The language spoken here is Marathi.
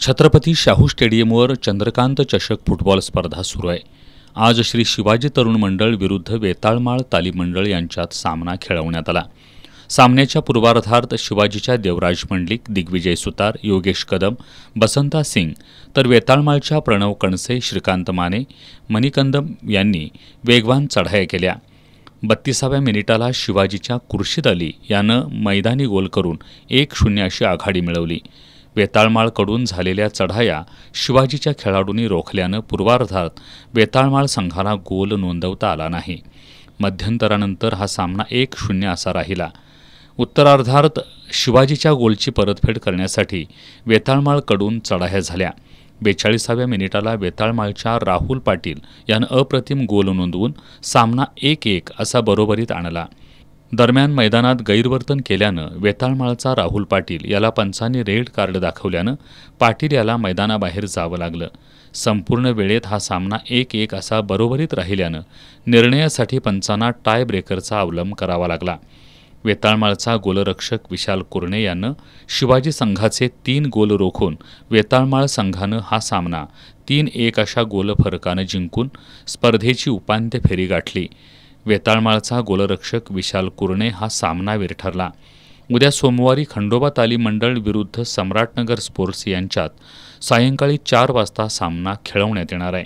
छत्रपती शाहू स्टेडियमवर चंद्रकांत चषक फुटबॉल स्पर्धा सुरू आहे। आज श्री शिवाजी तरुण मंडळ विरुद्ध वेताळमाळ तालीम मंडळ यांच्यात सामना खेळवण्यात आला। सामन्याच्या पूर्वार्धात शिवाजीच्या देवराज मंडलिक, दिग्विजय सुतार, योगेश कदम, बसंता सिंग तर वेताळमाळच्या प्रणव कणसे, श्रीकांत माने, मणिकंदम यांनी वेगवान चढाया केल्या। 32व्या मिनिटाला शिवाजीच्या खुर्शीद अली यानं मैदानी गोल करून 1-0 अशी आघाडी मिळवली। वेताळमाळकडून झालेल्या चढाया शिवाजीच्या खेळाडूंनी रोखल्यानं पूर्वार्धात वेताळमाळ संघाला गोल नोंदवता आला नाही। मध्यंतरानंतर हा सामना 1-0 असा राहिला। उत्तरार्धात शिवाजीच्या गोलची परतफेड करण्यासाठी वेताळमाळकडून चढाया झाल्या। 42व्या मिनिटाला वेताळमाळच्या राहुल पाटील यानं अप्रतिम गोल नोंदवून सामना 1-1 असा बरोबरीत आणला। दरम्यान मैदानात गैरवर्तन केल्यानं वेताळमाळचा राहुल पाटील याला पंचांनी रेड कार्ड दाखवल्यानं पाटील याला मैदानाबाहेर जावं लागलं। संपूर्ण वेळेत हा सामना 1-1 असा बरोबरीत राहिल्यानं निर्णयासाठी पंचांना टाय ब्रेकरचा अवलंब करावा लागला। वेताळमाळचा गोलरक्षक विशाल कुरणे यानं शिवाजी संघाचे 3 गोल रोखून वेताळमाळ संघानं हा सामना 3-1 अशा गोलफरकानं जिंकून स्पर्धेची उपांत्य फेरी गाठली। वेताळमाळचा गोलरक्षक विशाल कुरणे हा सामनावीर ठरला। उद्या सोमवारी खंडोबा तालीम मंडळ विरुद्ध सम्राटनगर स्पोर्ट्स यांच्यात सायंकाळी 4 वाजता सामना खेळवण्यात येणार आहे।